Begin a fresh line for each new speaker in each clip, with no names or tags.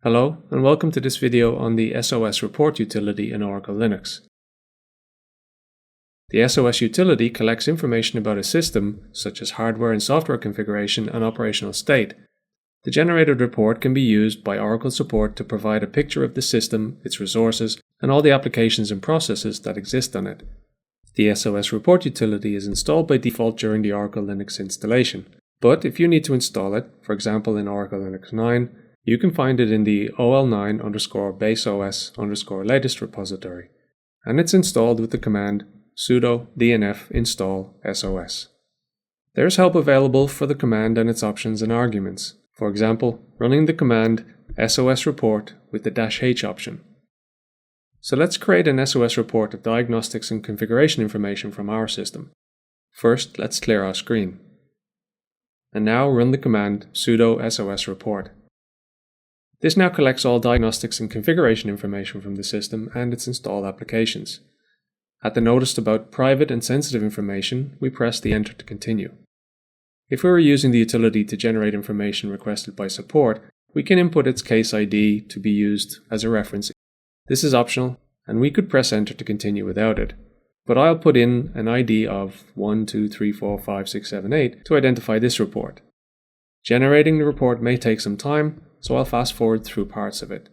Hello, and welcome to this video on the SOS report utility in Oracle Linux. The SOS utility collects information about a system, such as hardware and software configuration and operational state. The generated report can be used by Oracle support to provide a picture of the system, its resources, and all the applications and processes that exist on it. The SOS report utility is installed by default during the Oracle Linux installation, but if you need to install it, for example in Oracle Linux 9, you can find it in the ol9_baseOS_latest repository, and it's installed with the command sudo dnf install sos. There's help available for the command and its options and arguments, for example, running the command sos report with the -h option. So let's create an SOS report of diagnostics and configuration information from our system. First, let's clear our screen. And now run the command sudo sos report. This now collects all diagnostics and configuration information from the system and its installed applications. At the notice about private and sensitive information, we press the Enter to continue. If we were using the utility to generate information requested by support, we can input its case ID to be used as a reference. This is optional, and we could press Enter to continue without it. But I'll put in an ID of 1, 2, 3, 4, 5, 6, 7, 8 to identify this report. Generating the report may take some time, so I'll fast forward through parts of it.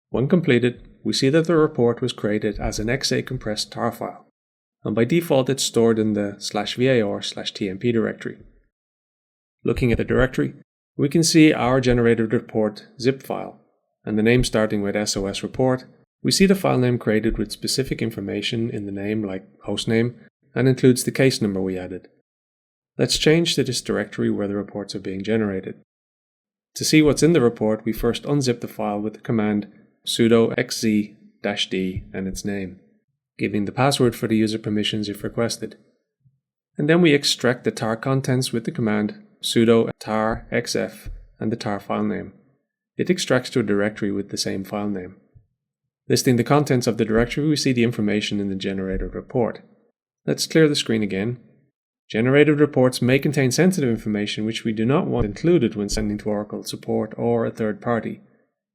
When completed, we see that the report was created as an XA compressed tar file, and by default it's stored in the /var/tmp directory. Looking at the directory, we can see our generated report zip file, and the name starting with SOS report. We see the file name created with specific information in the name like hostname, and includes the case number we added. Let's change to this directory where the reports are being generated. To see what's in the report, we first unzip the file with the command sudo xz-d and its name, giving the password for the user permissions if requested. And then we extract the tar contents with the command sudo tar xf and the tar file name. It extracts to a directory with the same file name. Listing the contents of the directory, we see the information in the generated report. Let's clear the screen again. Generated reports may contain sensitive information which we do not want included when sending to Oracle support or a third party.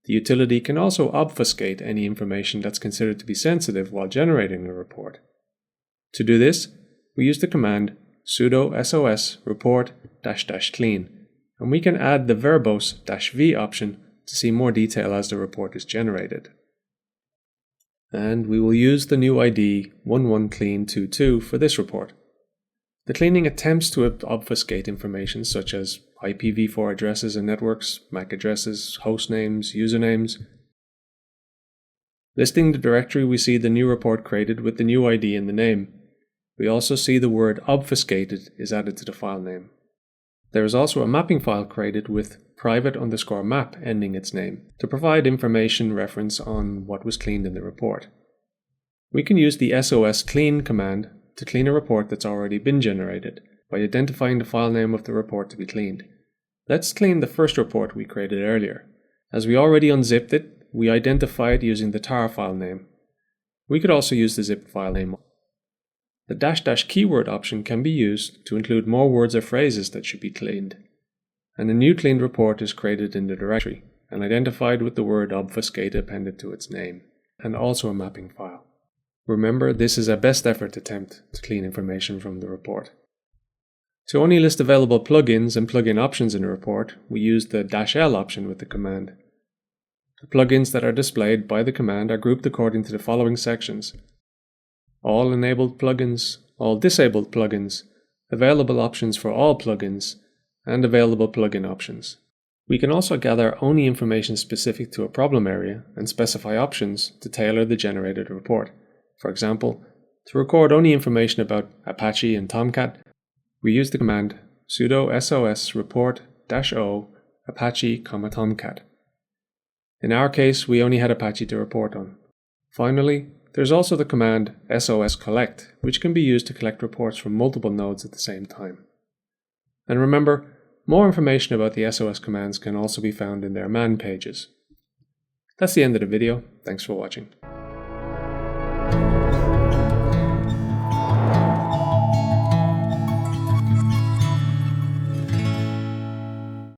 The utility can also obfuscate any information that's considered to be sensitive while generating a report. To do this, we use the command sudo sos report --clean, and we can add the verbose -v option to see more detail as the report is generated. And we will use the new ID 11clean22 for this report. The cleaning attempts to obfuscate information such as IPv4 addresses and networks, MAC addresses, host names, usernames. Listing the directory, we see the new report created with the new ID in the name. We also see the word obfuscated is added to the file name. There is also a mapping file created with private_map ending its name to provide information reference on what was cleaned in the report. We can use the sos clean command to clean a report that's already been generated by identifying the file name of the report to be cleaned. Let's clean the first report we created earlier. As we already unzipped it, we identify it using the tar file name. We could also use the zipped file name. The -- keyword option can be used to include more words or phrases that should be cleaned. And a new cleaned report is created in the directory and identified with the word obfuscate appended to its name, and also a mapping file. Remember, this is a best effort attempt to clean information from the report. To only list available plugins and plugin options in a report, we use the -l option with the command. The plugins that are displayed by the command are grouped according to the following sections: all enabled plugins, all disabled plugins, available options for all plugins, and available plugin options. We can also gather only information specific to a problem area and specify options to tailor the generated report. For example, to record only information about Apache and Tomcat, we use the command sudo sos report -o apache, Tomcat. In our case, we only had Apache to report on. Finally, there's also the command sos collect, which can be used to collect reports from multiple nodes at the same time. And remember, more information about the SOS commands can also be found in their man pages. That's the end of the video. Thanks for watching.